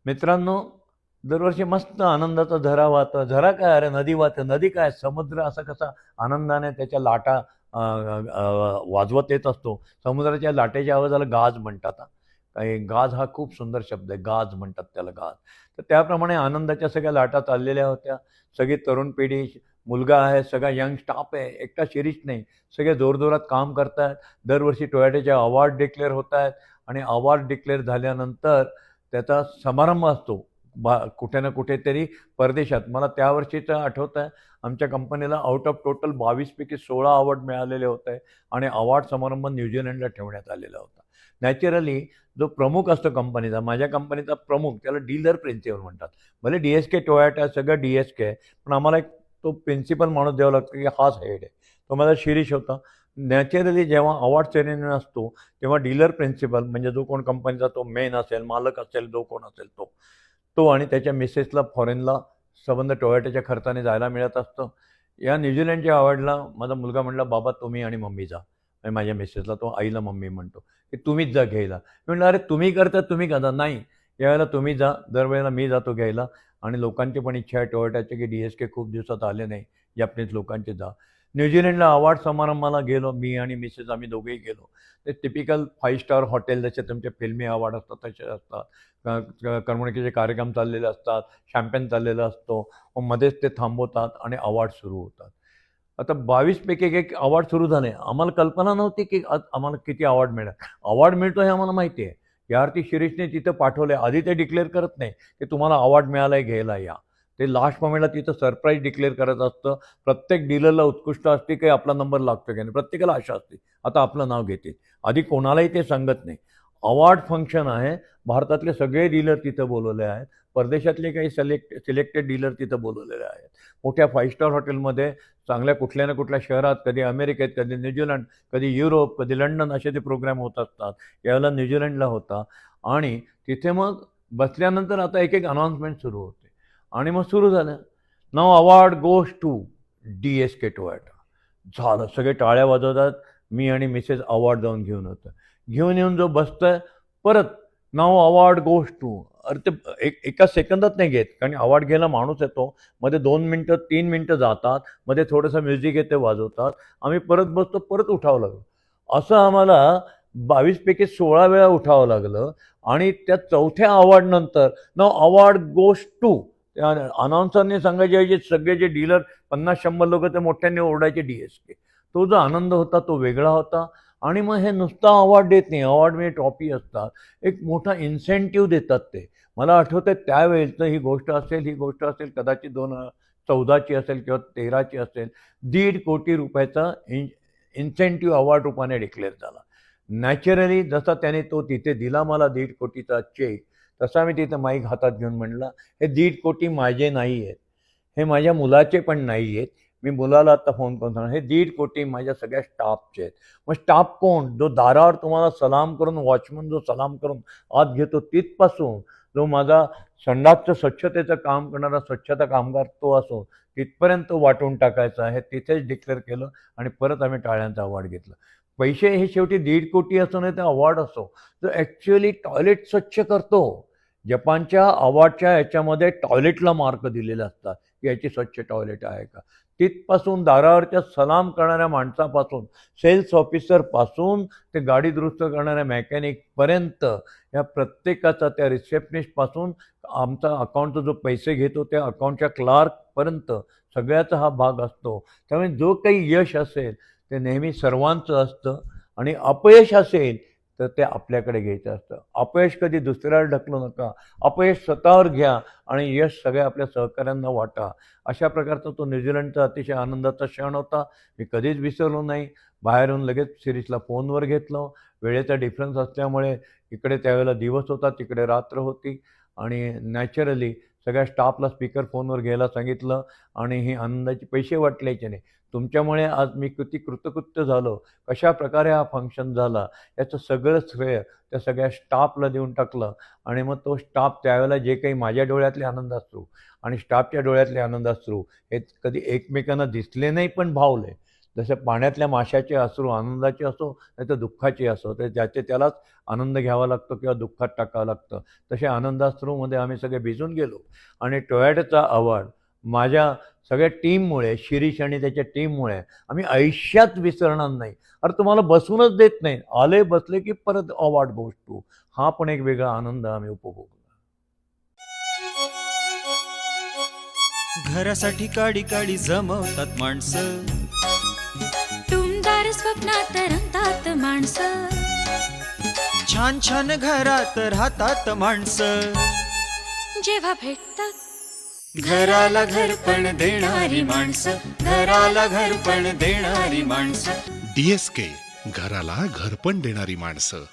मित्रांनो, दरवर्षी मस्त आनंदाचा झरा वाहतो. झरा काय, अरे नदी वाहते. नदी काय, समुद्र असा कसा आनंदाने त्याच्या लाटा वाजवत येत असतो. समुद्राच्या लाटेच्या आवाजाला गाज म्हणतात. काही गाज हा खूप सुंदर शब्द आहे. गाज म्हणतात त्याला, गाज. तर त्याप्रमाणे आनंदाच्या सगळ्या लाटा चाललेल्या होत्या. सगळी तरुण पिढी, मुलगा आहे, सगळा यंग स्टाफ आहे, एकटा शिरीष नाही, सगळे जोरजोरात काम करतायत. दरवर्षी टोयोटाचे अवॉर्ड डिक्लेअर होत आहेत आणि अवॉर्ड डिक्लेअर झाल्यानंतर त्याचा समारंभ असतो कुठे ना कुठेतरी परदेशात. मला त्या वर्षीचं आठवत आहे, आमच्या कंपनीला आउट ऑफ टोटल 22 पैकी 16 अवॉर्ड मिळालेले होते आणि अवॉर्ड समारंभ न्यूझीलंडला ठेवण्यात आलेला होता. नॅचरली जो प्रमुख असतो कंपनीचा, माझ्या कंपनीचा प्रमुख, त्याला डीलर प्रिन्सिपल म्हणतात. भले DSK टोयोटा सगळं DSK आहे, पण आम्हाला एक तो प्रिन्सिपल माणूस द्यावा लागतो की हाच हेड आहे. तो माझा शिरीष होता. नॅचरली जेव्हा अवॉर्ड सेरेमनी असतो तेव्हा डीलर प्रिन्सिपल म्हणजे जो कोण कंपनीचा तो मेन असेल, मालक असेल, जो कोण असेल तो तो आणि त्याच्या मिसेसला फॉरेनला संबंध टोयोटाच्या खर्चाने जायला मिळत असतं. या न्यूझीलंडच्या अवॉर्डला माझा मुलगा म्हणला, बाबा तुम्ही आणि मम्मी जा. आणि माझ्या मिसेसला तो आईला मम्मी म्हणतो की तुम्हीच जा घ्यायला. मी म्हणलं, अरे तुम्ही करता, तुम्ही करता. नाही, यावेळेला तुम्ही जा, दरवेळेला मी जातो घ्यायला. आणि लोकांची पण इच्छा आहे टोयोटाची की DSK खूप दिवसात आले नाही, जपनीज लोकांचे जा. न्यूझीलंडला अवॉर्ड समारंभाला गेलो, मी आणि मिसेस आम्ही दोघेही गेलो. ते टिपिकल 5 स्टार हॉटेल जसे तुमचे फिल्मी अवॉर्ड असतात तसे असतात. करमणुकीचे कार्यक्रम चाललेले असतात, शॅम्पेन चाललेला असतो, मग मध्येच ते थांबवतात आणि अवॉर्ड सुरू होतात. आता 22 पैकी एक अवॉर्ड सुरू झाले. आम्हाला कल्पना नव्हती की आज आम्हाला किती अवॉर्ड मिळेल. अवॉर्ड मिळतो हे आम्हाला माहिती आहे. यावरती शिरीषने तिथं पाठवलंय. आधी ते डिक्लेअर करत नाही की तुम्हाला अवॉर्ड मिळालाय, घ्यायला या. ते लास्ट मोमेंटला तिथं सरप्राईज डिक्लेअर करत असतं. प्रत्येक डीलरला उत्कृष्ट असते की आपला नंबर लागतो की नाही, प्रत्येकाला आशा असते आता आपलं नाव घेतील. आधी कोणालाही ते सांगत नाही. अवॉर्ड फंक्शन आहे. भारतातले सगळे डीलर तिथं बोलवले आहेत. परदेशातले काही सिलेक्टेड डीलर तिथं बोलवलेले आहेत. मोठ्या 5 स्टार हॉटेलमध्ये, चांगल्या कुठल्या ना कुठल्या शहरात, कधी अमेरिकेत, कधी न्यूझीलंड, कधी युरोप, कधी लंडन, असे ते प्रोग्राम होत असतात. यावेळेला न्यूझीलंडला होता. आणि तिथे मग बसल्यानंतर आता एक एक अनाऊन्समेंट सुरू होते. आणि मग सुरू झालं, नाव award goes to DSK Toyota. झालं, सगळे टाळ्या वाजवतात. मी आणि मिसेस अवॉर्ड जाऊन घेऊन होतं. घेऊन येऊन जो बसतोय, परत नाव अवॉर्ड गोज टू. अरे ते एका सेकंदात नाही घेत, कारण अवॉर्ड घ्यायला माणूस येतो. मध्ये 2 मिनटं 3 मिनटं जातात, मध्ये थोडंसं म्युझिक येते, वाजवतात. आम्ही परत बसतो, परत उठावं लागलं. असं आम्हाला 22 पैकी 16 वेळा उठावं लागलं. आणि त्या चौथ्या अवॉर्ड नंतर नाव अवॉर्ड गोज टू, त्या अनाऊन्सरने सांगायचे ऐवजी सगळे जे डीलर 50-100 लोक ते मोठ्यांनी ओरडायचे DSK. तो जो आनंद होता तो वेगळा होता. आणि मग हे नुसता अवॉर्ड देत नाही, अवॉर्ड म्हणजे ट्रॉफी असतात, एक मोठा इन्सेंटिव्ह देतात ते. मला आठवतंय त्यावेळेचं ही गोष्ट असेल, ही गोष्ट असेल कदाचित 2014ची असेल किंवा 13ची असेल. 1.5 कोटी रुपयाचा इन्सेंटिव्ह अवॉर्ड रूपाने डिक्लेअर झाला. नॅचरली जसा त्याने तो तिथे दिला मला 1.5 कोटीचा चेक, तसा मी तिथे माईक हातात घेऊन म्हणला, हे 1.5 कोटी माझे नाही आहेत, हे माझ्या मुलाचे पण नाही आहेत. मी मुलाला आता फोन करून सांगणार, हे 1.5 कोटी माझ्या सगळ्या स्टाफचे आहेत. मग स्टाफ कोण? जो दारावर तुम्हाला सलाम करून, वॉचमन जो सलाम करून आत घेतो तिथपासून, जो माझा संडासचं स्वच्छतेचं काम करणारा स्वच्छता कामगार तो असो, तिथपर्यंत वाटून टाकायचं आहे. तिथेच डिक्लेअर केलं आणि परत आम्ही टाळ्यांचा अवॉर्ड घेतला. पैसे हे शेवटी 1.5 कोटी असो नाही तर अवॉर्ड असो, जो ॲक्च्युअली टॉयलेट स्वच्छ करतो. जपानच्या अवॉर्डच्या याच्यामध्ये टॉयलेटला मार्क दिलेले असतात की याची स्वच्छ टॉयलेट आहे का. तिथपासून दारावरच्या सलाम करणाऱ्या माणसापासून, सेल्स ऑफिसरपासून ते गाडी दुरुस्त करणाऱ्या मेकॅनिकपर्यंत, या प्रत्येकाचा, त्या रिसेप्शनिस्टपासून आमचा अकाउंटचा जो पैसे घेतो त्या अकाउंटच्या क्लार्कपर्यंत सगळ्याचा हा भाग असतो. त्यामुळे जो काही यश असेल ते नेहमी सर्वांचं असतं. आणि अपयश असेल तर ते आपल्याकडे घ्यायचं असतं. अपयश कधी दुसऱ्यावर ढकलू नका, अपयश स्वतःवर घ्या आणि यश सगळ्या आपल्या सहकाऱ्यांना वाटा. अशा प्रकारचा तो न्यूझीलंडचा अतिशय आनंदाचा क्षण होता. मी कधीच विसरलो नाही. बाहेरून लगेच शिरीषला फोनवर घेतलं. वेळेचा डिफरन्स असल्यामुळे इकडे त्यावेळेला दिवस होता, तिकडे रात्र होती. आणि नॅचरली सगळ्या स्टाफला स्पीकर फोनवर घ्यायला सांगितलं आणि ही आनंदाचे पैसे वाटल्याचे नाही. तुमच्यामुळे आज मी किती कृतकृत्य झालो, कशा प्रकारे हा फंक्शन झाला, याचं सगळं श्रेय त्या सगळ्या स्टाफला देऊन टाकलं. आणि मग तो स्टाफ त्यावेळेला जे काही माझ्या डोळ्यातले आनंदाश्रू आणि स्टाफच्या डोळ्यातले आनंदाश्रू हे कधी एकमेकांना दिसले नाही पण भावले. जसं पाण्यातल्या माशाचे अश्रू आनंदाचे असो नाही तर दुःखाचे असो, तर ज्याचे त्यालाच आनंद घ्यावा लागतो किंवा दुःखात टाकावं लागतं. तसे आनंदाश्रूमध्ये आम्ही सगळे भिजून गेलो आणि टोयोटाचा अवॉर्ड माझ्या सगळ्या टीममुळे, शिरीष आणि त्याच्या टीममुळे आम्ही आयुष्यात विसरणार नाही. अरे तुम्हाला बसूनच देत नाही, आले बसले की परत अवॉर्ड गोज टू. हा पण एक वेगळा आनंद आम्ही उपभोगला. घरासाठी काडी काडी जमवतात माणसं, टुमदार स्वप्नात रंगतात माणसं, छान छान घरात राहतात माणसं. जेव्हा भेटतात घराला घरपण देणारी माणसं, घराला घरपण देणारी माणसं. DSK, घराला घरपण देणारी माणसं.